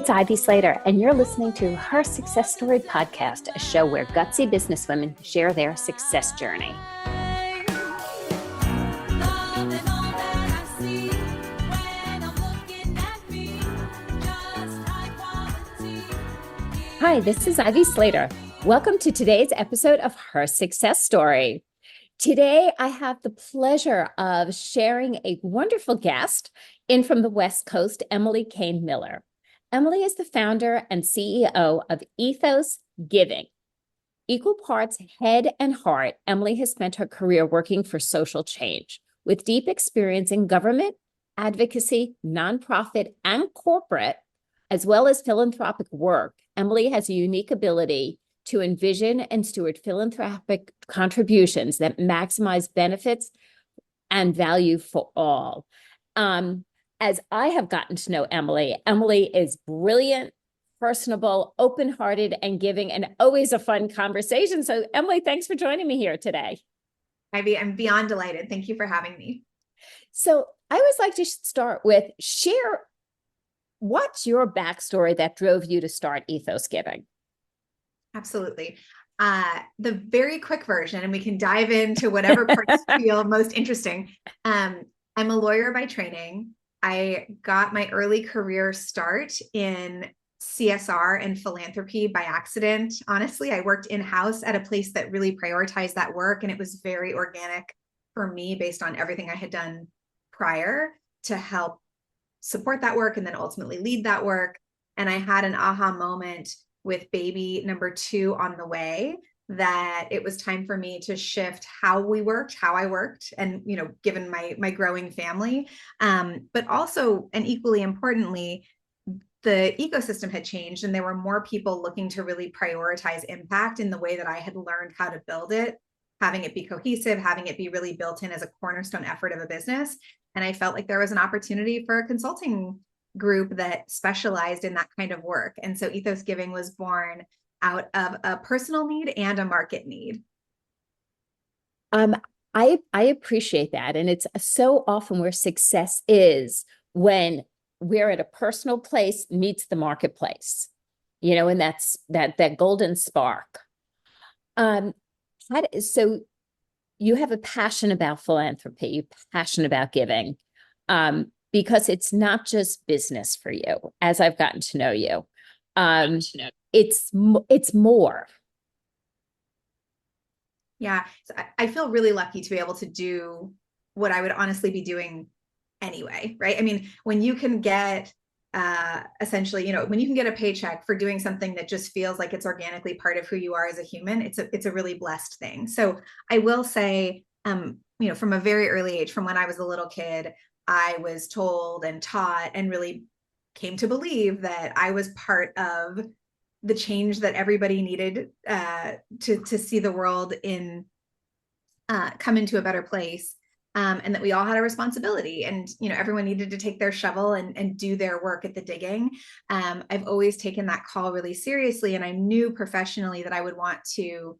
It's Ivy Slater, and you're listening to Her Success Story podcast, a show where gutsy businesswomen share their success journey. Hi, this is Ivy Slater. Welcome to today's episode of Her Success Story. Today, I have the pleasure of sharing a wonderful guest in from the West Coast, Emily Kane Miller. Emily is the founder and CEO of Ethos Giving. Equal parts head and heart, Emily has spent her career working for social change. With deep experience in government, advocacy, nonprofit, and corporate, as well as philanthropic work, Emily has a unique ability to envision and steward philanthropic contributions that maximize benefits and value for all. As I have gotten to know Emily, Emily is brilliant, personable, open-hearted, and giving, and always a fun conversation. So Emily, thanks for joining me here today. Ivy, I'm beyond delighted. Thank you for having me. So I always like to start with, share what's your backstory that drove you to start Ethos Giving? Absolutely. The very quick version, and we can dive into whatever parts feel most interesting. I'm a lawyer by training. I got my early career start in CSR and philanthropy by accident. Honestly, I worked in-house at a place that really prioritized that work, and it was very organic for me based on everything I had done prior to help support that work and then ultimately lead that work. And I had an aha moment with baby number 2 on the way, that it was time for me to shift how I worked, and, given my growing family, but also, and equally importantly, the ecosystem had changed and there were more people looking to really prioritize impact in the way that I had learned how to build it, having it be cohesive, having it be really built in as a cornerstone effort of a business. And I felt like there was an opportunity for a consulting group that specialized in that kind of work. And so Ethos Giving was born out of a personal need and a market need. I appreciate that. And it's so often where success is when we're at a personal place meets the marketplace, and that's that golden spark. So you have a passion about philanthropy, passion about giving, because it's not just business for you, as I've gotten to know you. It's more. Yeah. So I feel really lucky to be able to do what I would honestly be doing anyway, right? I mean, when you can get essentially, when you can get a paycheck for doing something that just feels like it's organically part of who you are as a human, it's a really blessed thing. So I will say, from a very early age, from when I was a little kid, I was told and taught and really came to believe that I was part of the change that everybody needed to see the world come into a better place, and that we all had a responsibility, and everyone needed to take their shovel and do their work at the digging. I've always taken that call really seriously, and I knew professionally that I would want to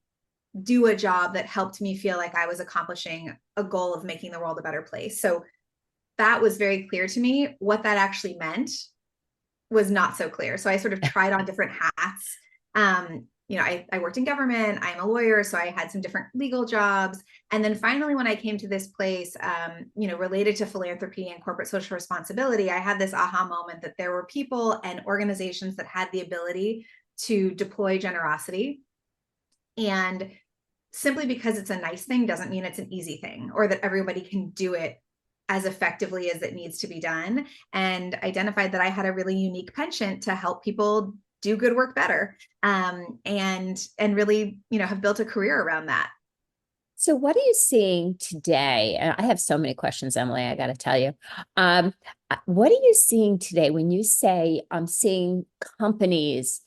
do a job that helped me feel like I was accomplishing a goal of making the world a better place. So that was very clear to me. What that actually meant was not so clear. So I sort of tried on different hats. I worked in government. I'm a lawyer, so I had some different legal jobs. And then finally, when I came to this place, related to philanthropy and corporate social responsibility, I had this aha moment that there were people and organizations that had the ability to deploy generosity. And simply because it's a nice thing doesn't mean it's an easy thing, or that everybody can do it as effectively as it needs to be done, and identified that I had a really unique penchant to help people do good work better, and really, have built a career around that. So what are you seeing today? And I have so many questions, Emily, I got to tell you. What are you seeing today when you say I'm seeing companies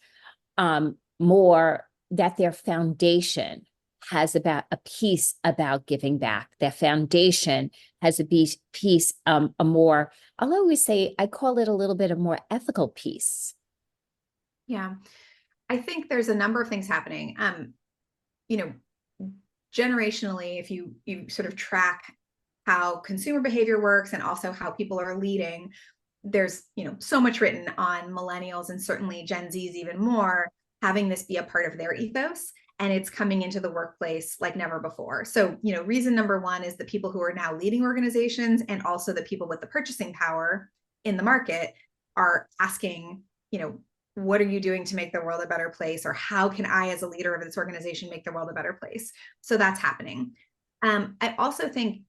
more that their foundation has about a piece about giving back? Their foundation has a piece, a more, I'll always say, I call it a little bit of more ethical piece. Yeah, I think there's a number of things happening. Generationally, if you sort of track how consumer behavior works and also how people are leading, there's, so much written on millennials and certainly Gen Zs even more, having this be a part of their ethos. And it's coming into the workplace like never before. So, reason number one is the people who are now leading organizations and also the people with the purchasing power in the market are asking, what are you doing to make the world a better place? Or how can I, as a leader of this organization, make the world a better place? So that's happening. I also think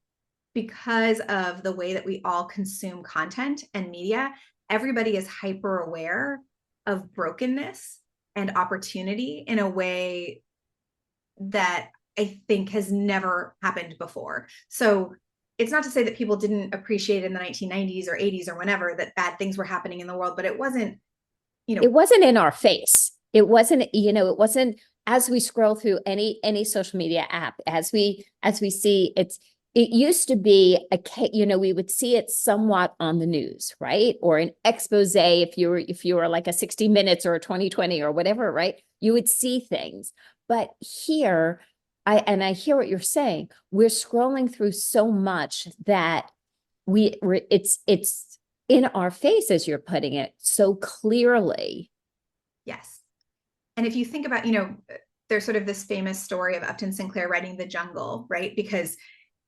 because of the way that we all consume content and media, everybody is hyper aware of brokenness and opportunity in a way that I think has never happened before. So it's not to say that people didn't appreciate in the 1990s or 80s or whenever that bad things were happening in the world, but it wasn't, it wasn't in our face. It wasn't, it wasn't as we scroll through any social media app, as we see it used to be we would see it somewhat on the news, right? Or an expose if you were like a 60 Minutes or a 2020 or whatever, right? You would see things. But here, I hear what you're saying. We're scrolling through so much that it's in our face, as you're putting it, so clearly. Yes. And if you think about, there's sort of this famous story of Upton Sinclair writing The Jungle, right? Because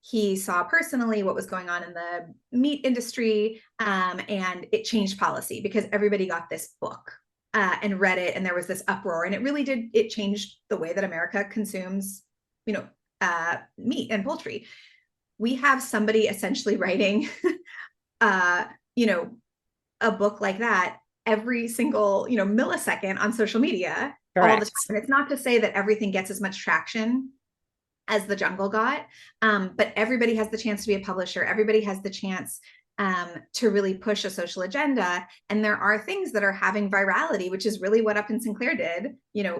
he saw personally what was going on in the meat industry, and it changed policy because everybody got this book and read it, and there was this uproar, and it changed the way that America consumes, meat and poultry. We have somebody essentially writing, a book like that every single, millisecond on social media. Correct. All the time. And it's not to say that everything gets as much traction as The Jungle got, but everybody has the chance to be a publisher. Everybody has the chance to really push a social agenda. And there are things that are having virality, which is really what Upton Sinclair did,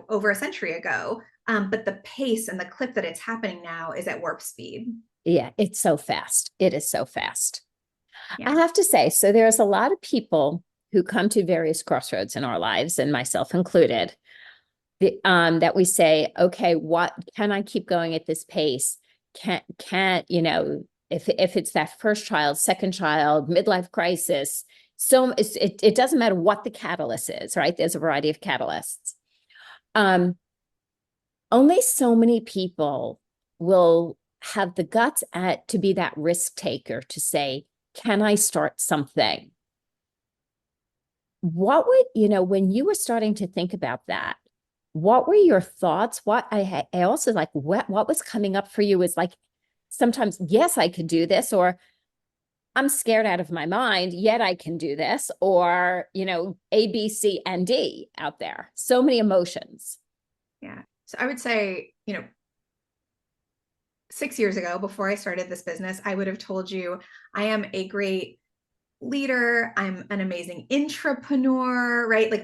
over a century ago. But the pace and the clip that it's happening now is at warp speed. Yeah, it's so fast. It is so fast. Yeah. I have to say, so there's a lot of people who come to various crossroads in our lives, and myself included, that we say, okay, what can I keep going at this pace? Can't, if it's that first child, second child, midlife crisis, so it doesn't matter what the catalyst is, right? There's a variety of catalysts. Only so many people will have the guts to be that risk taker to say, can I start something? What would, when you were starting to think about that, what were your thoughts? I also like, what was coming up for you is like, sometimes, yes, I could do this, or I'm scared out of my mind, yet I can do this, or, A, B, C, and D out there. So many emotions. Yeah. So I would say, 6 years ago, before I started this business, I would have told you I am a great leader. I'm an amazing intrapreneur, right? Like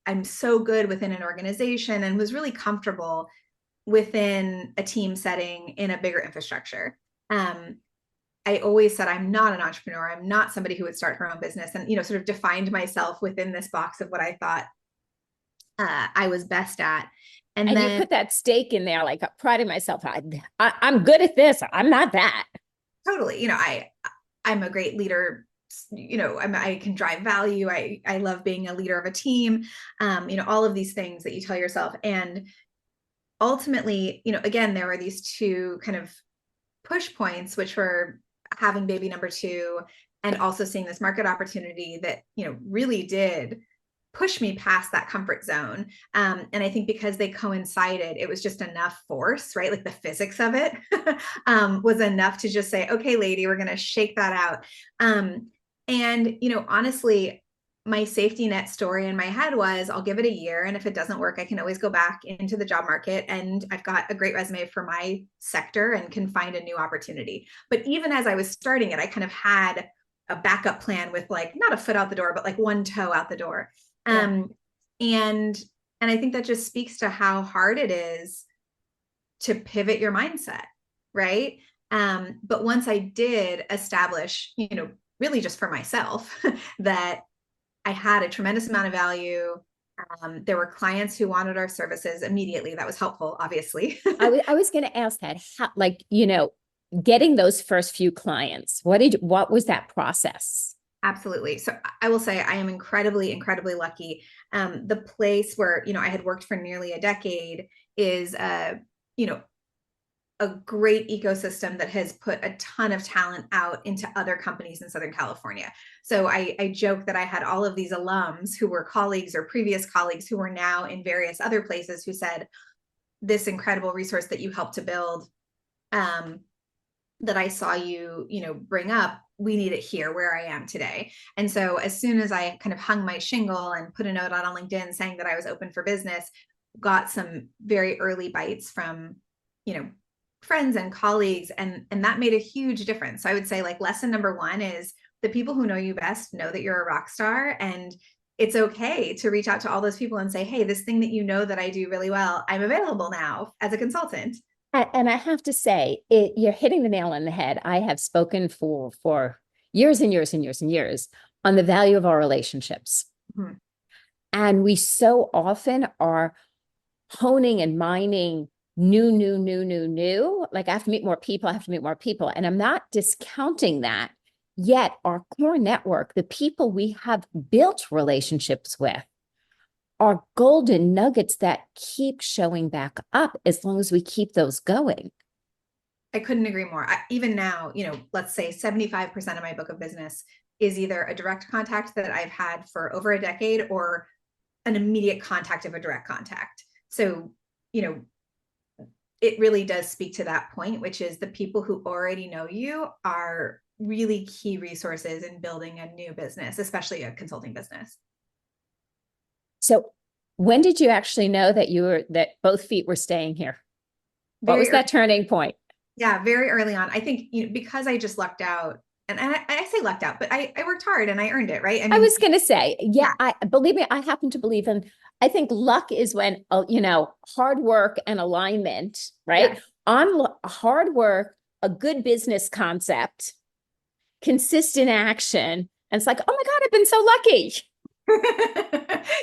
I'm so good within an organization and was really comfortable within a team setting in a bigger infrastructure. I always said I'm not an entrepreneur. I'm not somebody who would start her own business, and sort of defined myself within this box of what I thought I was best at. And then you put that stake in there, like priding myself. I'm good at this. I'm not that. Totally. I'm a great leader. I can drive value. I love being a leader of a team. All of these things that you tell yourself. And ultimately, again, there were these two kind of push points, which were having baby number two and also seeing this market opportunity that, really did push me past that comfort zone. And I think because they coincided, it was just enough force, right? Like the physics of it was enough to just say, okay, lady, we're going to shake that out. And, honestly, my safety net story in my head was I'll give it a year. And if it doesn't work, I can always go back into the job market. And I've got a great resume for my sector and can find a new opportunity. But even as I was starting it, I kind of had a backup plan with like, not a foot out the door, but like one toe out the door. Yeah. And I think that just speaks to how hard it is to pivot your mindset, right? But once I did establish, really just for myself, that I had a tremendous amount of value. There were clients who wanted our services immediately. That was helpful, obviously. I was going to ask that, how, getting those first few clients, what was that process? Absolutely. So I will say I am incredibly, incredibly lucky. The place where, I had worked for nearly a decade is, you know, a great ecosystem that has put a ton of talent out into other companies in Southern California. So I joke that I had all of these alums who were colleagues or previous colleagues who were now in various other places who said, this incredible resource that you helped to build, that I saw you, bring up, we need it here where I am today. And so as soon as I kind of hung my shingle and put a note out on LinkedIn saying that I was open for business, got some very early bites from, you know, friends and colleagues, and that made a huge difference. So I would say, like, lesson number one is the people who know you best know that you're a rock star, and it's okay to reach out to all those people and say, hey, this thing that you know that I do really well, I'm available now as a consultant. And I have to say, you're hitting the nail on the head. I have spoken for years and years and years and years on the value of our relationships. Mm-hmm. And we so often are honing and mining new. Like, I have to meet more people, I have to meet more people. And I'm not discounting that. Yet our core network, the people we have built relationships with, are golden nuggets that keep showing back up as long as we keep those going. I couldn't agree more. Even now, let's say 75% of my book of business is either a direct contact that I've had for over a decade or an immediate contact of a direct contact. So, it really does speak to that point, which is the people who already know you are really key resources in building a new business, especially a consulting business. So when did you actually know that both feet were staying here? What was that turning point? Yeah, very early on. I think, because I just lucked out, and I say lucked out, but I worked hard and I earned it, right? I was going to say, yeah, I believe me, I happen to believe in, I think luck is when, hard work and alignment, right? Yes. On hard work, a good business concept, consistent action. And it's like, oh my God, I've been so lucky.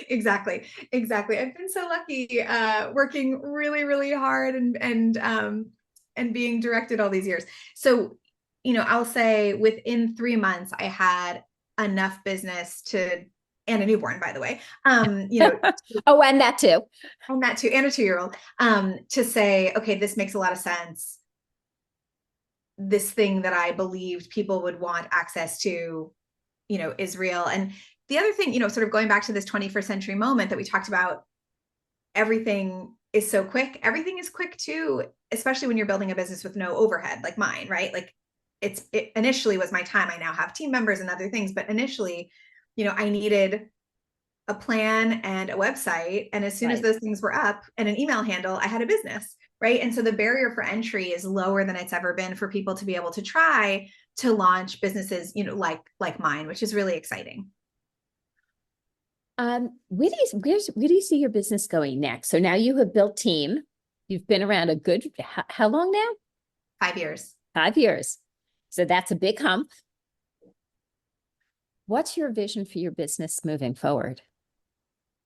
Exactly. I've been so lucky, working really, really hard and being directed all these years. So, I'll say within 3 months, I had enough business and a newborn, by the way, Oh, and that too. and that too, and a 2-year-old, to say, okay, this makes a lot of sense. This thing that I believed people would want access to, is real. And the other thing, sort of going back to this 21st century moment that we talked about, everything is so quick. Everything is quick too, especially when you're building a business with no overhead like mine, right? Like, it initially was my time. I now have team members and other things, but initially, I needed a plan and a website. And as soon as those things were up and an email handle, I had a business, right? And so the barrier for entry is lower than it's ever been for people to be able to try to launch businesses, like mine, which is really exciting. Where do you see your business going next? So now you have built team. You've been around a good, how long now? 5 years. 5 years. So that's a big hump. What's your vision for your business moving forward?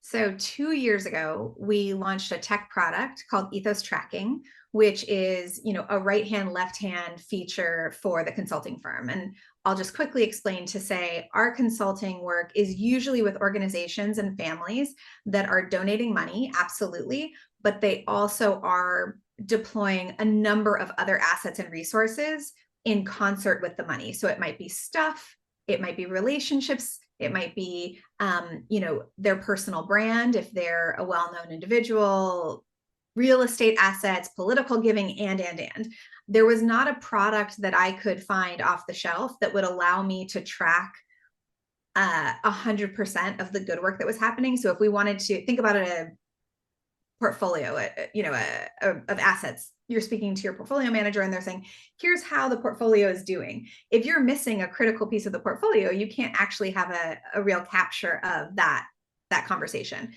So 2 years ago, we launched a tech product called Ethos Tracking, which is, a right-hand, left-hand feature for the consulting firm. And I'll just quickly explain to say our consulting work is usually with organizations and families that are donating money, absolutely, but they also are deploying a number of other assets and resources in concert with the money. So it might be stuff, it might be relationships, it might be, their personal brand, if they're a well-known individual, real estate assets, political giving, and. There was not a product that I could find off the shelf that would allow me to track 100% of the good work that was happening. So if we wanted to think about a portfolio, of assets, you're speaking to your portfolio manager and they're saying, here's how the portfolio is doing. If you're missing a critical piece of the portfolio, you can't actually have a real capture of that conversation.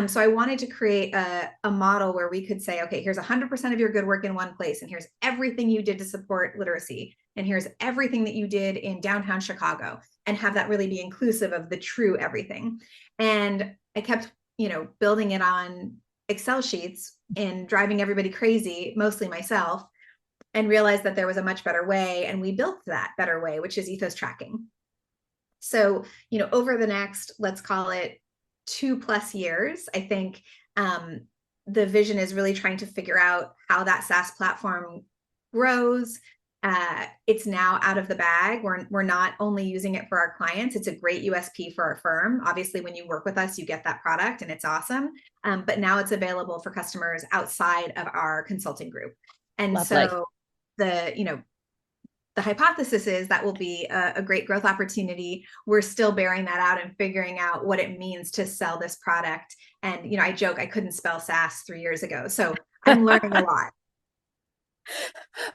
So I wanted to create a model where we could say, okay, here's 100% of your good work in one place, and here's everything you did to support literacy, and here's everything that you did in downtown Chicago, and have that really be inclusive of the true everything. And I kept, building it on Excel sheets and driving everybody crazy, mostly myself, and realized that there was a much better way. And we built that better way, which is Ethos Tracking. So, over the next, let's call it 2+ years, I think the vision is really trying to figure out how that SaaS platform grows. It's now out of the bag. We're not only using it for our clients. It's a great USP for our firm. Obviously, when you work with us, you get that product and it's awesome. But now it's available for customers outside of our consulting group. And Lovely. so the hypothesis is that will be a great growth opportunity. We're still bearing that out and figuring out what it means to sell this product. And, I joke, I couldn't spell SaaS 3 years ago. So I'm learning a lot.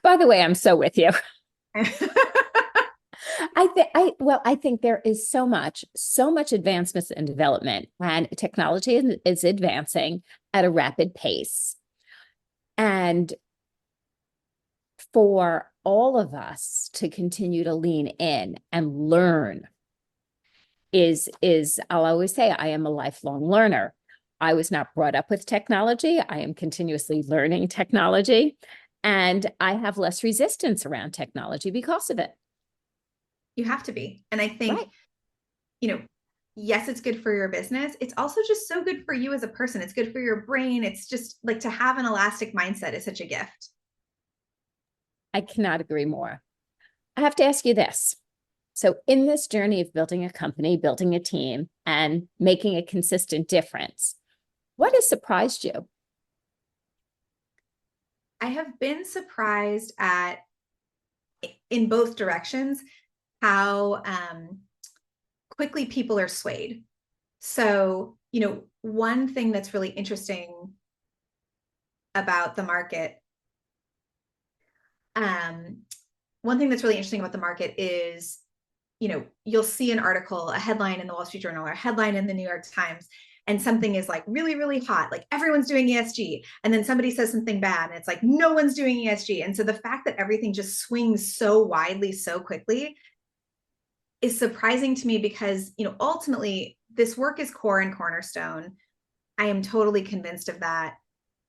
By the way, I'm so with you. I think there is so much advancements and development, and technology is advancing at a rapid pace. And for all of us to continue to lean in and learn is I'll always say I am a lifelong learner. I was not brought up with technology. I am continuously learning technology, and I have less resistance around technology because of it. You have to be. And I think, Right. Yes, it's good for your business. It's also just so good for you as a person. It's good for your brain. It's just like, to have an elastic mindset is such a gift. I cannot agree more. I have to ask you this. So in this journey of building a company, building a team, and making a consistent difference, what has surprised you? I have been surprised at, in both directions, how quickly people are swayed. So, one thing that's really interesting about the market, is, you'll see an article, a headline in the Wall Street Journal or a headline in the New York Times, and something is like really, really hot, like everyone's doing ESG. And then somebody says something bad and it's like, no one's doing ESG. And so the fact that everything just swings so widely, so quickly is surprising to me because, ultimately this work is core and cornerstone. I am totally convinced of that.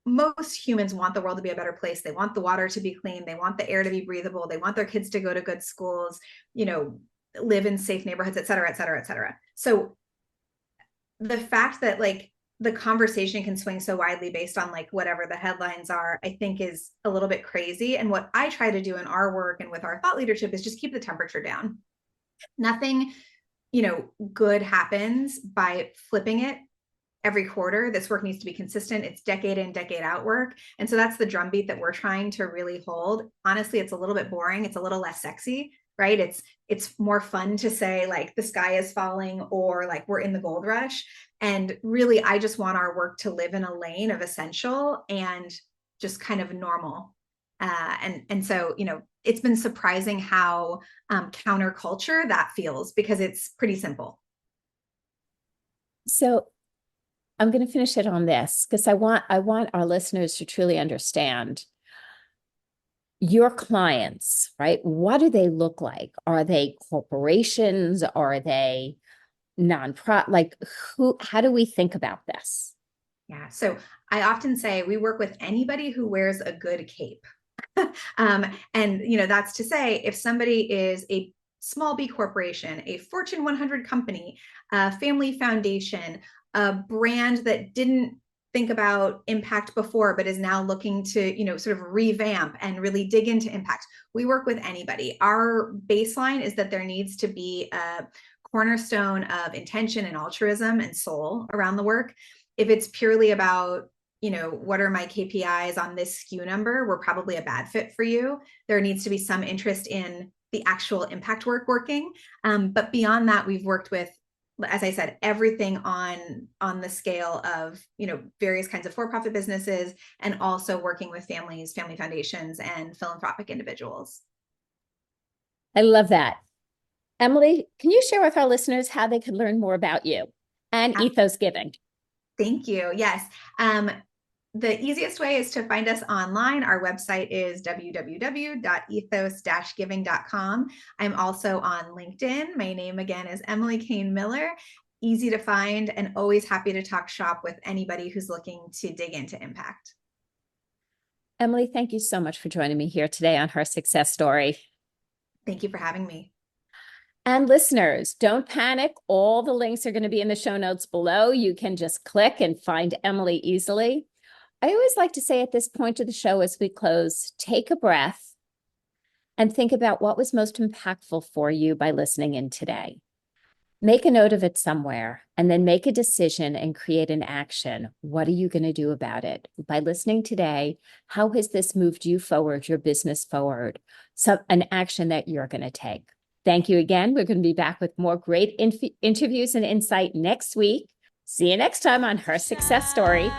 Most humans want the world to be a better place. They want the water to be clean. They want the air to be breathable. They want their kids to go to good schools, live in safe neighborhoods, et cetera, et cetera, et cetera. So the fact that the conversation can swing so widely based on whatever the headlines are, I think is a little bit crazy. And what I try to do in our work and with our thought leadership is just keep the temperature down. Nothing, good happens by flipping it every quarter. This work needs to be consistent. It's decade in, decade out work. And so that's the drumbeat that we're trying to really hold. Honestly, it's a little bit boring. It's a little less sexy, right? It's more fun to say the sky is falling or we're in the gold rush. And really, I just want our work to live in a lane of essential and just kind of normal. And so, it's been surprising how counterculture that feels, because it's pretty simple. So I'm going to finish it on this because I want our listeners to truly understand your clients, right? What do they look like? Are they corporations? Are they nonprofit? How do we think about this? Yeah. So I often say we work with anybody who wears a good cape. And, that's to say, if somebody is a small B corporation, a Fortune 100 company, a family foundation, a brand that didn't think about impact before, but is now looking to, sort of revamp and really dig into impact, we work with anybody. Our baseline is that there needs to be a cornerstone of intention and altruism and soul around the work. If it's purely about, what are my KPIs on this SKU number, we're probably a bad fit for you. There needs to be some interest in the actual impact work working. But beyond that, we've worked with, as I said, everything on the scale of, various kinds of for-profit businesses, and also working with families, family foundations, and philanthropic individuals. I love that. Emily, can you share with our listeners how they can learn more about you and Ethos Giving? Thank you. Yes. The easiest way is to find us online. Our website is www.ethos-giving.com. I'm also on LinkedIn. My name again is Emily Kane Miller. Easy to find, and always happy to talk shop with anybody who's looking to dig into impact. Emily, thank you so much for joining me here today on Her Success Story. Thank you for having me. And listeners, don't panic. All the links are going to be in the show notes below. You can just click and find Emily easily. I always like to say at this point of the show as we close, take a breath and think about what was most impactful for you by listening in today. Make a note of it somewhere and then make a decision and create an action. What are you going to do about it? By listening today, how has this moved you forward, your business forward? So an action that you're going to take. Thank you again. We're going to be back with more great interviews and insight next week. See you next time on Her Success Story.